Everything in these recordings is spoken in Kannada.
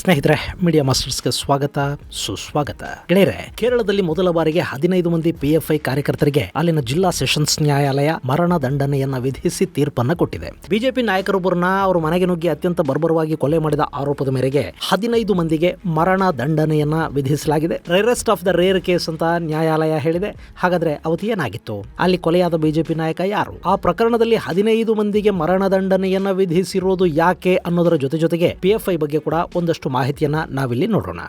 ಸ್ನೇಹಿತರೆ, ಮೀಡಿಯಾ ಮಾಸ್ಟರ್ಸ್ಗೆ ಸ್ವಾಗತ, ಸುಸ್ವಾಗತ. ಗೆಳೆಯರೆ, ಕೇರಳದಲ್ಲಿ ಮೊದಲ ಬಾರಿಗೆ 15 ಮಂದಿ PFI ಕಾರ್ಯಕರ್ತರಿಗೆ ಅಲ್ಲಿನ ಜಿಲ್ಲಾ ಸೆಷನ್ಸ್ ನ್ಯಾಯಾಲಯ ಮರಣ ದಂಡನೆಯನ್ನ ವಿಧಿಸಿ ತೀರ್ಪನ್ನ ಕೊಟ್ಟಿದೆ. ಬಿಜೆಪಿ ನಾಯಕರೊಬ್ಬರನ್ನ ಅವರು ಮನೆಗೆ ನುಗ್ಗಿ ಅತ್ಯಂತ ಬರ್ಬರವಾಗಿ ಕೊಲೆ ಮಾಡಿದ ಆರೋಪದ ಮೇರೆಗೆ 15 ಮಂದಿಗೆ ಮರಣ ದಂಡನೆಯನ್ನ ವಿಧಿಸಲಾಗಿದೆ. Rarest of the rare case ಅಂತ ನ್ಯಾಯಾಲಯ ಹೇಳಿದೆ. ಹಾಗಾದ್ರೆ ಅವತ್ತು ಏನಾಗಿತ್ತು? ಅಲ್ಲಿ ಕೊಲೆಯಾದ ಬಿಜೆಪಿ ನಾಯಕ ಯಾರು? ಆ ಪ್ರಕರಣದಲ್ಲಿ 15 ಮಂದಿಗೆ ಮರಣ ದಂಡನೆಯನ್ನ ವಿಧಿಸಿರೋದು ಯಾಕೆ ಅನ್ನೋದರ ಜೊತೆಗೆ PFI ಬಗ್ಗೆ ಕೂಡ ಒಂದಷ್ಟು ಮಾಹಿತಿಯನ್ನ ನಾವಿಲ್ಲಿ ನೋಡೋಣ.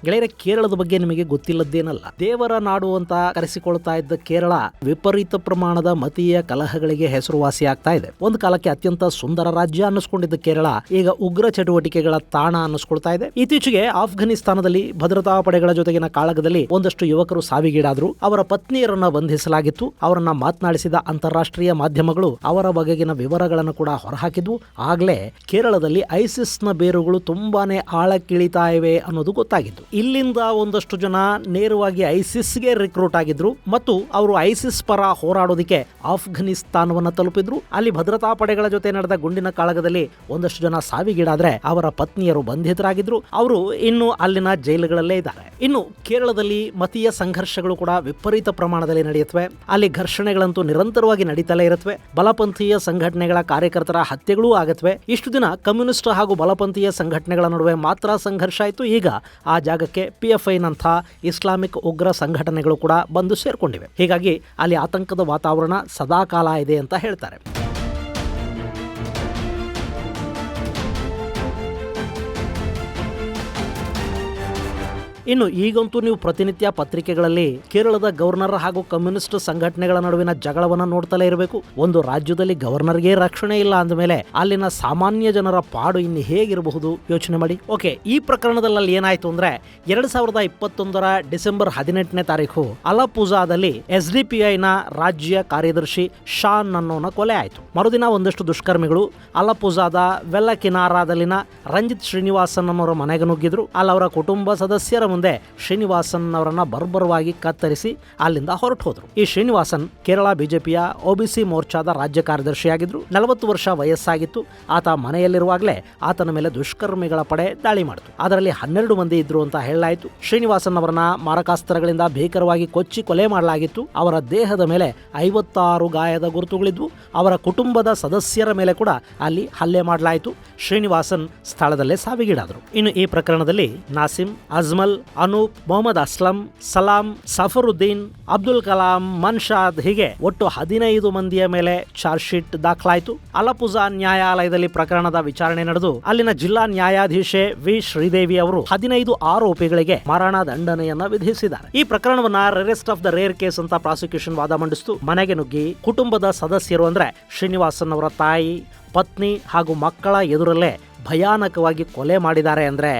ಗೆಳೆಯರೆ, ಕೇರಳದ ಬಗ್ಗೆ ನಿಮಗೆ ಗೊತ್ತಿಲ್ಲದ್ದೇನಲ್ಲ. ದೇವರ ನಾಡು ಅಂತ ಕರೆಸಿಕೊಳ್ತಾ ಇದ್ದ ಕೇರಳ ವಿಪರೀತ ಪ್ರಮಾಣದ ಮತೀಯ ಕಲಹಗಳಿಗೆ ಹೆಸರುವಾಸಿ ಆಗ್ತಾ ಇದೆ. ಒಂದು ಕಾಲಕ್ಕೆ ಅತ್ಯಂತ ಸುಂದರ ರಾಜ್ಯ ಅನ್ನಿಸ್ಕೊಂಡಿದ್ದ ಕೇರಳ ಈಗ ಉಗ್ರ ಚಟುವಟಿಕೆಗಳ ತಾಣ ಅನ್ನಿಸ್ಕೊಳ್ತಾ ಇದೆ. ಇತ್ತೀಚೆಗೆ ಆಫ್ಘನಿಸ್ತಾನದಲ್ಲಿ ಭದ್ರತಾ ಪಡೆಗಳ ಜೊತೆಗಿನ ಕಾಳಗದಲ್ಲಿ ಒಂದಷ್ಟು ಯುವಕರು ಸಾವಿಗೀಡಾದ್ರು. ಅವರ ಪತ್ನಿಯರನ್ನ ಬಂಧಿಸಲಾಗಿತ್ತು. ಅವರನ್ನ ಮಾತನಾಡಿಸಿದ ಅಂತಾರಾಷ್ಟ್ರೀಯ ಮಾಧ್ಯಮಗಳು ಅವರ ಬಗೆಗಿನ ವಿವರಗಳನ್ನು ಕೂಡ ಹೊರಹಾಕಿದ್ವು. ಆಗ್ಲೇ ಕೇರಳದಲ್ಲಿ ಐಸಿಸ್ನ ಬೇರುಗಳು ತುಂಬಾನೇ ಆಳಕ್ಕಿಳಿತಾ ಇವೆ ಅನ್ನೋದು ಗೊತ್ತಾಗಿತ್ತು. ಇಲ್ಲಿಂದ ಒಂದಷ್ಟು ಜನ ನೇರವಾಗಿ ಐಸಿಸ್ಗೆ ರಿಕ್ರೂಟ್ ಆಗಿದ್ರು ಮತ್ತು ಅವರು ಐಸಿಸ್ ಪರ ಹೋರಾಡೋದಕ್ಕೆ ಆಫ್ಘನಿಸ್ತಾನವನ್ನ ತಲುಪಿದ್ರು. ಅಲ್ಲಿ ಭದ್ರತಾ ಪಡೆಗಳ ಜೊತೆ ನಡೆದ ಗುಂಡಿನ ಕಾಳಗದಲ್ಲಿ ಒಂದಷ್ಟು ಜನ ಸಾವಿಗೀಡಾದ್ರೆ ಅವರ ಪತ್ನಿಯರು ಬಂಧಿತರಾಗಿದ್ರು. ಅವರು ಇನ್ನು ಅಲ್ಲಿನ ಜೈಲುಗಳಲ್ಲೇ ಇದ್ದಾರೆ. ಇನ್ನು ಕೇರಳದಲ್ಲಿ ಮತೀಯ ಸಂಘರ್ಷಗಳು ಕೂಡ ವಿಪರೀತ ಪ್ರಮಾಣದಲ್ಲಿ ನಡೆಯುತ್ತವೆ. ಅಲ್ಲಿ ಘರ್ಷಣೆಗಳಂತೂ ನಿರಂತರವಾಗಿ ನಡೀತಲೇ ಇರುತ್ತವೆ. ಬಲಪಂಥೀಯ ಸಂಘಟನೆಗಳ ಕಾರ್ಯಕರ್ತರ ಹತ್ಯೆಗಳೂ ಆಗತ್ವೆ. ಇಷ್ಟು ದಿನ ಕಮ್ಯುನಿಸ್ಟ್ ಹಾಗೂ ಬಲಪಂಥೀಯ ಸಂಘಟನೆಗಳ ನಡುವೆ ಮಾತ್ರ ಸಂಘರ್ಷ ಆಯಿತು. ಈಗ ಆ ಜಾಗಕ್ಕೆ PFI ನಂಥ ಇಸ್ಲಾಮಿಕ್ ಉಗ್ರ ಸಂಘಟನೆಗಳು ಕೂಡ ಬಂದು ಸೇರ್ಕೊಂಡಿವೆ. ಹೀಗಾಗಿ ಅಲ್ಲಿ ಆತಂಕದ ವಾತಾವರಣ ಸದಾಕಾಲ ಇದೆ ಅಂತ ಹೇಳ್ತಾರೆ. ಇನ್ನು ಈಗಂತೂ ನೀವು ಪ್ರತಿನಿತ್ಯ ಪತ್ರಿಕೆಗಳಲ್ಲಿ ಕೇರಳದ ಗವರ್ನರ್ ಹಾಗೂ ಕಮ್ಯುನಿಸ್ಟ್ ಸಂಘಟನೆಗಳ ನಡುವಿನ ಜಗಳವನ್ನ ನೋಡ್ತಲೇ ಇರಬೇಕು. ಒಂದು ರಾಜ್ಯದಲ್ಲಿ ಗವರ್ನರ್ಗೆ ರಕ್ಷಣೆ ಇಲ್ಲ ಅಂದಮೇಲೆ ಅಲ್ಲಿನ ಸಾಮಾನ್ಯ ಜನರ ಪಾಡು ಇನ್ನು ಹೇಗಿರಬಹುದು ಯೋಚನೆ ಮಾಡಿ. ಓಕೆ, ಈ ಪ್ರಕರಣದಲ್ಲಿ ಏನಾಯ್ತು ಅಂದ್ರೆ 2021 ಡಿಸೆಂಬರ್ 18ನೇ ತಾರೀಕು ಅಲಪುಜಾದಲ್ಲಿ SDPIನ ರಾಜ್ಯ ಕಾರ್ಯದರ್ಶಿ ಶಾನ್ ಅನ್ನೋನ ಕೊಲೆ ಆಯಿತು. ಮರುದಿನ ಒಂದಷ್ಟು ದುಷ್ಕರ್ಮಿಗಳು ಅಲಪುಜಾದ ವೆಲ್ಲಕಿನಾರಾದಲ್ಲಿನ ರಂಜಿತ್ ಶ್ರೀನಿವಾಸನ್ ಅನ್ನೋರ ಮನೆಗೆ ನುಗ್ಗಿದ್ರು. ಅಲ್ಲಿ ಅವರ ಕುಟುಂಬ ಸದಸ್ಯರ ಮುಂದೆ ಶ್ರೀನಿವಾಸನ್ ಅವರನ್ನ ಬರ್ಬರವಾಗಿ ಕತ್ತರಿಸಿ ಅಲ್ಲಿಂದ ಹೊರಟು ಹೋದ್ರು. ಈ ಶ್ರೀನಿವಾಸನ್ ಕೇರಳ ಬಿಜೆಪಿಯ OBC ಮೋರ್ಚಾದ ರಾಜ್ಯ ಕಾರ್ಯದರ್ಶಿಯಾಗಿದ್ರು. 40 ವರ್ಷ ವಯಸ್ಸಾಗಿತ್ತು. ಆತ ಮನೆಯಲ್ಲಿರುವಾಗಲೇ ಆತನ ಮೇಲೆ ದುಷ್ಕರ್ಮಿಗಳ ಪಡೆ ದಾಳಿ ಮಾಡಿತು. ಅದರಲ್ಲಿ 12 ಮಂದಿ ಇದ್ರು ಅಂತ ಹೇಳಲಾಯಿತು. ಶ್ರೀನಿವಾಸನ್ ಅವರನ್ನ ಮಾರಕಾಸ್ತ್ರಗಳಿಂದ ಭೀಕರವಾಗಿ ಕೊಚ್ಚಿ ಕೊಲೆ ಮಾಡಲಾಗಿತ್ತು. ಅವರ ದೇಹದ ಮೇಲೆ 56 ಗಾಯದ ಗುರುತುಗಳಿದ್ವು. ಅವರ ಕುಟುಂಬದ ಸದಸ್ಯರ ಮೇಲೆ ಕೂಡ ಅಲ್ಲಿ ಹಲ್ಲೆ ಮಾಡಲಾಯಿತು. ಶ್ರೀನಿವಾಸನ್ ಸ್ಥಳದಲ್ಲೇ ಸಾವಿಗೀಡಾದರು. ಇನ್ನು ಈ ಪ್ರಕರಣದಲ್ಲಿ ನಾಸಿಮ್, ಅಜ್ಮಲ್, ಅನೂಪ್, ಮೊಹಮ್ಮದ್ ಅಸ್ಲಂ, ಸಲಾಂ, ಸಫರುದ್ದೀನ್, ಅಬ್ದುಲ್ ಕಲಾಂ, ಮನ್ಷಾದ್ ಹೀಗೆ ಒಟ್ಟು 15 ಮಂದಿಯ ಮೇಲೆ ಚಾರ್ಜ್ ಶೀಟ್ ದಾಖಲಾಯಿತು. ಅಲಪುಜಾ ನ್ಯಾಯಾಲಯದಲ್ಲಿ ಪ್ರಕರಣದ ವಿಚಾರಣೆ ನಡೆದು ಅಲ್ಲಿನ ಜಿಲ್ಲಾ ನ್ಯಾಯಾಧೀಶೆ ವಿ ಶ್ರೀದೇವಿ ಅವರು 15 ಆರೋಪಿಗಳಿಗೆ ಮರಣ ದಂಡನೆಯನ್ನ ವಿಧಿಸಿದ್ದಾರೆ. ಈ ಪ್ರಕರಣವನ್ನ rarest of the rare case ಅಂತ ಪ್ರಾಸಿಕ್ಯೂಷನ್ ವಾದ ಮಂಡಿಸಿತು. ಮನೆಗೆ ನುಗ್ಗಿ ಕುಟುಂಬದ ಸದಸ್ಯರು ಅಂದ್ರೆ ಶ್ರೀನಿವಾಸನ್ ಅವರ ತಾಯಿ, ಪತ್ನಿ ಹಾಗೂ ಮಕ್ಕಳ ಎದುರಲ್ಲೇ ಭಯಾನಕವಾಗಿ ಕೊಲೆ ಮಾಡಿದ್ದಾರೆ ಅಂದರೆ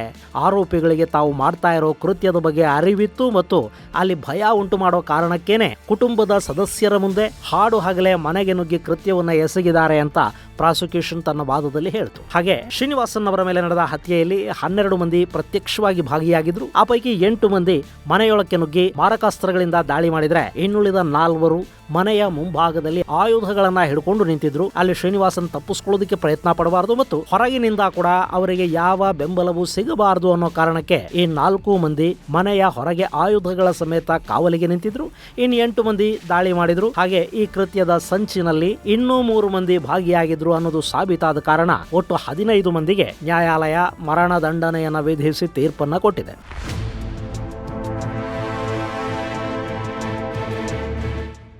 ಆರೋಪಿಗಳಿಗೆ ತಾವು ಮಾಡ್ತಾ ಇರೋ ಕೃತ್ಯದ ಬಗ್ಗೆ ಅರಿವಿತ್ತು ಮತ್ತು ಅಲ್ಲಿ ಭಯ ಉಂಟು ಮಾಡೋ ಕಾರಣಕ್ಕೇನೆ ಕುಟುಂಬದ ಸದಸ್ಯರ ಮುಂದೆ ಹಾಡು ಹಗಲೇ ಮನೆಗೆ ನುಗ್ಗಿ ಕೃತ್ಯವನ್ನ ಎಸಗಿದ್ದಾರೆ ಅಂತ ಪ್ರಾಸಿಕ್ಯೂಷನ್ ತನ್ನ ವಾದದಲ್ಲಿ ಹೇಳ್ತು. ಹಾಗೆ ಶ್ರೀನಿವಾಸನ್ ಅವರ ಮೇಲೆ ನಡೆದ ಹತ್ಯೆಯಲ್ಲಿ 12 ಮಂದಿ ಪ್ರತ್ಯಕ್ಷವಾಗಿ ಭಾಗಿಯಾಗಿದ್ರು. ಆ ಪೈಕಿ 8 ಮಂದಿ ಮನೆಯೊಳಕ್ಕೆ ನುಗ್ಗಿ ಮಾರಕಾಸ್ತ್ರಗಳಿಂದ ದಾಳಿ ಮಾಡಿದ್ರೆ ಇನ್ನುಳಿದ 4 ಮನೆಯ ಮುಂಭಾಗದಲ್ಲಿ ಆಯುಧಗಳನ್ನ ಹಿಡ್ಕೊಂಡು ನಿಂತಿದ್ರು. ಅಲ್ಲಿ ಶ್ರೀನಿವಾಸನ್ ತಪ್ಪಿಸ್ಕೊಳ್ಳೋದಕ್ಕೆ ಪ್ರಯತ್ನ ಪಡಬಾರದು ಮತ್ತು ಹೊರಗಿನಿಂದ ಕೂಡ ಅವರಿಗೆ ಯಾವ ಬೆಂಬಲವೂ ಸಿಗಬಾರದು ಅನ್ನೋ ಕಾರಣಕ್ಕೆ ಈ 4 ಮಂದಿ ಮನೆಯ ಹೊರಗೆ ಆಯುಧಗಳ ಸಮೇತ ಕಾವಲಿಗೆ ನಿಂತಿದ್ರು. ಇನ್ನು 8 ಮಂದಿ ದಾಳಿ ಮಾಡಿದ್ರು. ಹಾಗೆ ಈ ಕೃತ್ಯದ ಸಂಚಿನಲ್ಲಿ ಇನ್ನೂ 3 ಮಂದಿ ಭಾಗಿಯಾಗಿದ್ರು ಅನ್ನೋದು ಸಾಬೀತಾದ ಕಾರಣ ಒಟ್ಟು 15 ಮಂದಿಗೆ ನ್ಯಾಯಾಲಯ ಮರಣ ದಂಡನೆಯನ್ನ ವಿಧಿಸಿ ತೀರ್ಪನ್ನ ಕೊಟ್ಟಿದೆ.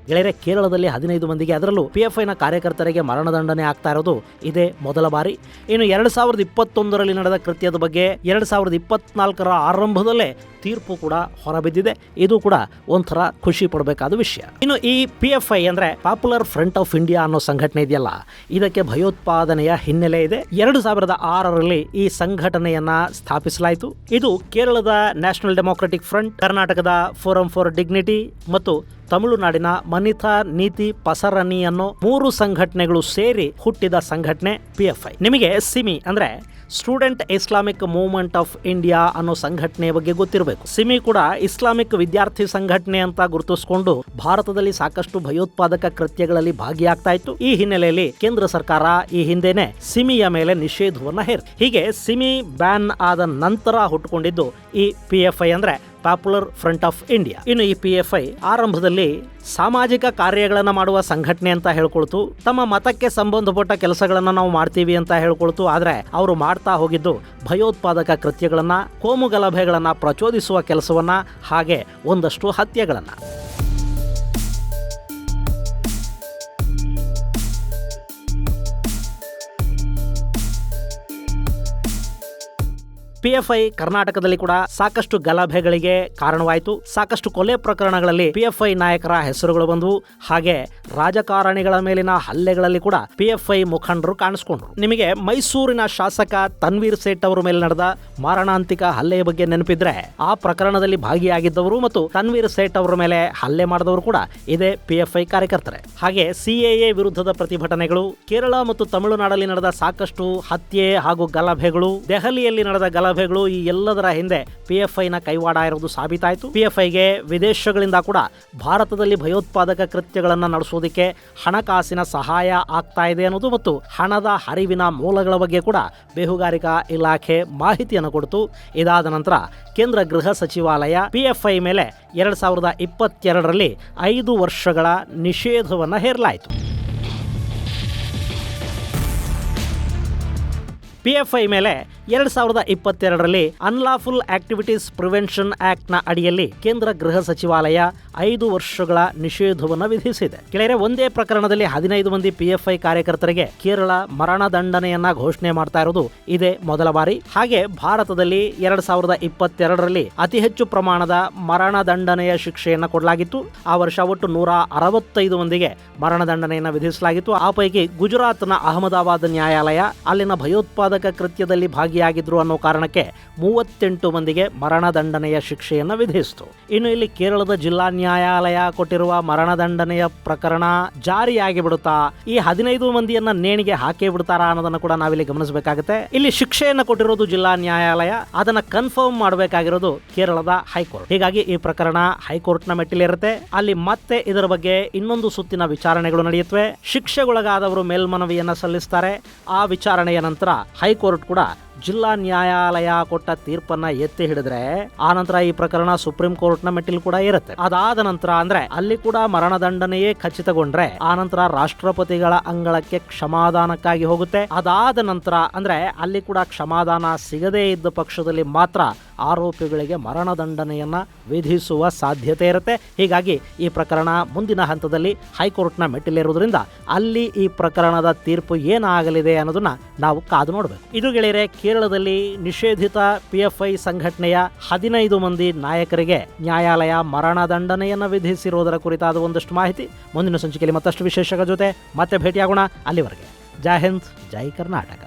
ಗೆಳೆಯರೆ, ಕೇರಳದಲ್ಲಿ 15 ಮಂದಿಗೆ, ಅದರಲ್ಲೂ PFIನ ಕಾರ್ಯಕರ್ತರಿಗೆ ಮರಣದಂಡನೆ ಆಗ್ತಾ ಇರೋದು ಇದೇ ಮೊದಲ ಬಾರಿ. ಇನ್ನು 2021ರಲ್ಲಿ ನಡೆದ ಕೃತ್ಯದ ಬಗ್ಗೆ 2024ರ ಆರಂಭದಲ್ಲೇ ತೀರ್ಪು ಕೂಡ ಹೊರಬಿದ್ದಿದೆ. ಇದು ಕೂಡ ಒಂಥರ ಖುಷಿ ಪಡಬೇಕಾದ ವಿಷಯ. ಇನ್ನು ಈ PFI ಅಂದ್ರೆ ಪಾಪ್ಯುಲರ್ ಫ್ರಂಟ್ ಆಫ್ ಇಂಡಿಯಾ ಅನ್ನೋ ಸಂಘಟನೆ ಇದೆಯಲ್ಲ, ಇದಕ್ಕೆ ಭಯೋತ್ಪಾದನೆಯ ಹಿನ್ನೆಲೆ ಇದೆ. 2006ರಲ್ಲಿ ಈ ಸಂಘಟನೆಯನ್ನ ಸ್ಥಾಪಿಸಲಾಯಿತು. ಇದು ಕೇರಳದ ನ್ಯಾಷನಲ್ ಡೆಮೊಕ್ರೆಟಿಕ್ ಫ್ರಂಟ್, ಕರ್ನಾಟಕದ ಫೋರಂ ಫಾರ್ ಡಿಗ್ನಿಟಿ ಮತ್ತು ತಮಿಳುನಾಡಿನ ಮನಿತಾ ನೀತಿ ಪಸರಣಿ ಅನ್ನೋ 3 ಸಂಘಟನೆಗಳು ಸೇರಿ ಹುಟ್ಟಿದ ಸಂಘಟನೆ PFI. ನಿಮಗೆ ಸಿಮಿ ಅಂದ್ರೆ student Islamic movement of India ಅನ್ನೋ ಸಂಘಟನೆ ಬಗ್ಗೆ ಗೊತ್ತಿರಬೇಕು. ಸಿಮಿ ಕೂಡ ಇಸ್ಲಾಮಿಕ್ ವಿದ್ಯಾರ್ಥಿ ಸಂಘಟನೆ ಅಂತ ಗುರುತಿಸಿಕೊಂಡು ಭಾರತದಲ್ಲಿ ಸಾಕಷ್ಟು ಭಯೋತ್ಪಾದಕ ಕೃತ್ಯಗಳಲ್ಲಿ ಭಾಗಿಯಾಗ್ತಾ ಇತ್ತು. ಈ ಹಿನ್ನೆಲೆಯಲ್ಲಿ ಕೇಂದ್ರ ಸರ್ಕಾರ ಈ ಹಿಂದೆನೆ ಸಿಮಿಯ ಮೇಲೆ ನಿಷೇಧವನ್ನ ಹೇರಿದೆ. ಹೀಗೆ ಸಿಮಿ ಬ್ಯಾನ್ ಆದ ನಂತರ ಹುಟ್ಟುಕೊಂಡಿದ್ದು ಈ PFI ಅಂದ್ರೆ ಪಾಪ್ಯುಲರ್ ಫ್ರಂಟ್ ಆಫ್ ಇಂಡಿಯಾ. ಇನ್ನು ಈ PFI ಆರಂಭದಲ್ಲಿ ಸಾಮಾಜಿಕ ಕಾರ್ಯಗಳನ್ನು ಮಾಡುವ ಸಂಘಟನೆ ಅಂತ ಹೇಳ್ಕೊಳ್ತು. ತಮ್ಮ ಮತಕ್ಕೆ ಸಂಬಂಧಪಟ್ಟ ಕೆಲಸಗಳನ್ನ ನಾವು ಮಾಡ್ತೀವಿ ಅಂತ ಹೇಳ್ಕೊಳ್ತು. ಆದ್ರೆ ಅವರು ಮಾಡ್ತಾ ಹೋಗಿದ್ದು ಭಯೋತ್ಪಾದಕ ಕೃತ್ಯಗಳನ್ನ, ಕೋಮು ಗಲಭೆಗಳನ್ನ ಪ್ರಚೋದಿಸುವ ಕೆಲಸವನ್ನ, ಹಾಗೆ ಒಂದಷ್ಟು ಹತ್ಯೆಗಳನ್ನ. PFI ಕರ್ನಾಟಕದಲ್ಲಿ ಕೂಡ ಸಾಕಷ್ಟು ಗಲಭೆಗಳಿಗೆ ಕಾರಣವಾಯಿತು. ಸಾಕಷ್ಟು ಕೊಲೆ ಪ್ರಕರಣಗಳಲ್ಲಿ PFI ನಾಯಕರ ಹೆಸರುಗಳು ಬಂದವು. ಹಾಗೆ ರಾಜಕಾರಣಿಗಳ ಮೇಲಿನ ಹಲ್ಲೆಗಳಲ್ಲಿ ಕೂಡ PFI ಮುಖಂಡರು ಕಾಣಿಸ್ಕೊಂಡ್ರು. ನಿಮಗೆ ಮೈಸೂರಿನ ಶಾಸಕ ತನ್ವೀರ್ ಸೇಠ್ ಅವರ ಮೇಲೆ ನಡೆದ ಮಾರಣಾಂತಿಕ ಹಲ್ಲೆಯ ಬಗ್ಗೆ ನೆನಪಿದ್ರೆ, ಆ ಪ್ರಕರಣದಲ್ಲಿ ಭಾಗಿಯಾಗಿದ್ದವರು ಮತ್ತು ತನ್ವೀರ್ ಸೇಠ್ ಅವರ ಮೇಲೆ ಹಲ್ಲೆ ಮಾಡಿದವರು ಕೂಡ ಇದೇ PFI ಕಾರ್ಯಕರ್ತರೆ. ಹಾಗೆ CAA ವಿರುದ್ಧದ ಪ್ರತಿಭಟನೆಗಳು, ಕೇರಳ ಮತ್ತು ತಮಿಳುನಾಡಲ್ಲಿ ನಡೆದ ಸಾಕಷ್ಟು ಹತ್ಯೆ ಹಾಗೂ ಗಲಭೆಗಳು, ದೆಹಲಿಯಲ್ಲಿ ನಡೆದ ಗಲಭೆಗಳು, ಈ ಎಲ್ಲದರ ಹಿಂದೆ PFI ನ ಕೈವಾಡ ಇರುವುದು ಸಾಬೀತಾಯಿತು. PFIಗೆ ವಿದೇಶಗಳಿಂದ ಕೂಡ ಭಾರತದಲ್ಲಿ ಭಯೋತ್ಪಾದಕ ಕೃತ್ಯಗಳನ್ನು ನಡೆಸೋದಕ್ಕೆ ಹಣಕಾಸಿನ ಸಹಾಯ ಆಗ್ತಾ ಇದೆ ಅನ್ನೋದು ಮತ್ತು ಹಣದ ಹರಿವಿನ ಮೂಲಗಳ ಬಗ್ಗೆ ಕೂಡ ಬೇಹುಗಾರಿಕಾ ಇಲಾಖೆ ಮಾಹಿತಿಯನ್ನು ಕೊಡ್ತು. ಇದಾದ ನಂತರ ಕೇಂದ್ರ ಗೃಹ ಸಚಿವಾಲಯ PFI ಮೇಲೆ 2022ರಲ್ಲಿ 5 ವರ್ಷಗಳ ನಿಷೇಧವನ್ನು ಹೇರಲಾಯಿತು. PFI ಮೇಲೆ 2022ರಲ್ಲಿ ಅನ್ಲಾಫುಲ್ ಆಕ್ಟಿವಿಟೀಸ್ ಪ್ರಿವೆನ್ಷನ್ ಆಕ್ಟ್ ನ ಅಡಿಯಲ್ಲಿ ಕೇಂದ್ರ ಗೃಹ ಸಚಿವಾಲಯ 5 ವರ್ಷಗಳ ನಿಷೇಧವನ್ನು ವಿಧಿಸಿದೆ. ಕೆಳಗೆ ಒಂದೇ ಪ್ರಕರಣದಲ್ಲಿ 15 ಮಂದಿ PFI ಕಾರ್ಯಕರ್ತರಿಗೆ ಕೇರಳ ಮರಣದಂಡನೆಯನ್ನ ಘೋಷಣೆ ಮಾಡ್ತಾ ಇರೋದು ಇದೇ ಮೊದಲ ಬಾರಿ. ಹಾಗೆ ಭಾರತದಲ್ಲಿ 2022ರಲ್ಲಿ ಅತಿ ಹೆಚ್ಚು ಪ್ರಮಾಣದ ಮರಣದಂಡನೆಯ ಶಿಕ್ಷೆಯನ್ನ ಕೊಡಲಾಗಿತ್ತು. ಆ ವರ್ಷ ಒಟ್ಟು 165 ಮಂದಿಗೆ ಮರಣದಂಡನೆಯನ್ನ ವಿಧಿಸಲಾಗಿತ್ತು. ಆ ಪೈಕಿ ಗುಜರಾತ್ನ ಅಹಮದಾಬಾದ್ ನ್ಯಾಯಾಲಯ ಅಲ್ಲಿನ ಭಯೋತ್ಪಾದಕ ಕೃತ್ಯದಲ್ಲಿ ಭಾಗಿಯಾಗಿದ್ರು ಅನ್ನೋ ಕಾರಣಕ್ಕೆ 38 ಮಂದಿಗೆ ಮರಣದಂಡನೆಯ ಶಿಕ್ಷೆಯನ್ನು ವಿಧಿಸಿತು. ಇನ್ನು ಇಲ್ಲಿ ಕೇರಳದ ಜಿಲ್ಲಾ ನ್ಯಾಯಾಲಯ ಕೊಟ್ಟಿರುವ ಮರಣದಂಡನೆಯ ಪ್ರಕರಣ ಜಾರಿಯಾಗಿ ಬಿಡುತ್ತಾ, ಈ 15 ಮಂದಿಯನ್ನ ನೇಣಿಗೆ ಹಾಕಿ ಬಿಡ್ತಾರಾ ಅನ್ನೋದನ್ನ ಕೂಡ ನಾವಿಲ್ಲಿ ಗಮನಿಸಬೇಕಾಗುತ್ತೆ. ಇಲ್ಲಿ ಶಿಕ್ಷೆಯನ್ನು ಕೊಟ್ಟಿರೋದು ಜಿಲ್ಲಾ ನ್ಯಾಯಾಲಯ, ಅದನ್ನ ಕನ್ಫರ್ಮ್ ಮಾಡಬೇಕಾಗಿರೋದು ಕೇರಳದ ಹೈಕೋರ್ಟ್. ಹೀಗಾಗಿ ಈ ಪ್ರಕರಣ ಹೈಕೋರ್ಟ್ ನ ಮೆಟ್ಟಿಲಿರುತ್ತೆ. ಅಲ್ಲಿ ಮತ್ತೆ ಇದರ ಬಗ್ಗೆ ಇನ್ನೊಂದು ಸುತ್ತಿನ ವಿಚಾರಣೆಗಳು ನಡೆಯುತ್ತವೆ. ಶಿಕ್ಷೆಗೊಳಗಾದವರು ಮೇಲ್ಮನವಿಯನ್ನ ಸಲ್ಲಿಸ್ತಾರೆ. ಆ ವಿಚಾರಣೆಯ ನಂತರ ಹೈಕೋರ್ಟ್ ಕೂಡ ಜಿಲ್ಲಾ ನ್ಯಾಯಾಲಯ ಕೊಟ್ಟ ತೀರ್ಪನ್ನ ಎತ್ತಿ ಹಿಡಿದ್ರೆ ಆ ನಂತರ ಈ ಪ್ರಕರಣ ಸುಪ್ರೀಂ ಕೋರ್ಟ್ ನ ಮೆಟ್ಟಿಲು ಕೂಡ ಇರುತ್ತೆ. ಅದಾದ ನಂತರ ಅಂದ್ರೆ ಅಲ್ಲಿ ಕೂಡ ಮರಣದಂಡನೆಯೇ ಖಚಿತಗೊಂಡ್ರೆ ಆ ನಂತರ ರಾಷ್ಟ್ರಪತಿಗಳ ಅಂಗಳಕ್ಕೆ ಕ್ಷಮಾದಾನಕ್ಕಾಗಿ ಹೋಗುತ್ತೆ. ಅದಾದ ನಂತರ ಅಂದ್ರೆ ಅಲ್ಲಿ ಕೂಡ ಕ್ಷಮಾದಾನ ಸಿಗದೇ ಇದ್ದ ಪಕ್ಷದಲ್ಲಿ ಮಾತ್ರ ಆರೋಪಿಗಳಿಗೆ ಮರಣದಂಡನೆಯನ್ನ ವಿಧಿಸುವ ಸಾಧ್ಯತೆ ಇರುತ್ತೆ. ಹೀಗಾಗಿ ಈ ಪ್ರಕರಣ ಮುಂದಿನ ಹಂತದಲ್ಲಿ ಹೈಕೋರ್ಟ್ನ ಮೆಟ್ಟಿಲಿರುವುದರಿಂದ ಅಲ್ಲಿ ಈ ಪ್ರಕರಣದ ತೀರ್ಪು ಏನಾಗಲಿದೆ ಅನ್ನೋದನ್ನ ನಾವು ಕಾದು ನೋಡಬೇಕು. ಇದು ಗೆಳೆಯರೆ, ಕೇರಳದಲ್ಲಿ ನಿಷೇಧಿತ PFI ಸಂಘಟನೆಯ 15 ಮಂದಿ ನಾಯಕರಿಗೆ ನ್ಯಾಯಾಲಯ ಮರಣದಂಡನೆಯನ್ನು ವಿಧಿಸಿರುವುದರ ಕುರಿತಾದ ಒಂದಷ್ಟು ಮಾಹಿತಿ. ಮುಂದಿನ ಸಂಚಿಕೆಯಲ್ಲಿ ಮತ್ತಷ್ಟು ವಿಶೇಷಗಳ ಜೊತೆ ಮತ್ತೆ ಭೇಟಿಯಾಗೋಣ. ಅಲ್ಲಿವರೆಗೆ ಜೈ ಹಿಂದ್, ಜೈ ಕರ್ನಾಟಕ.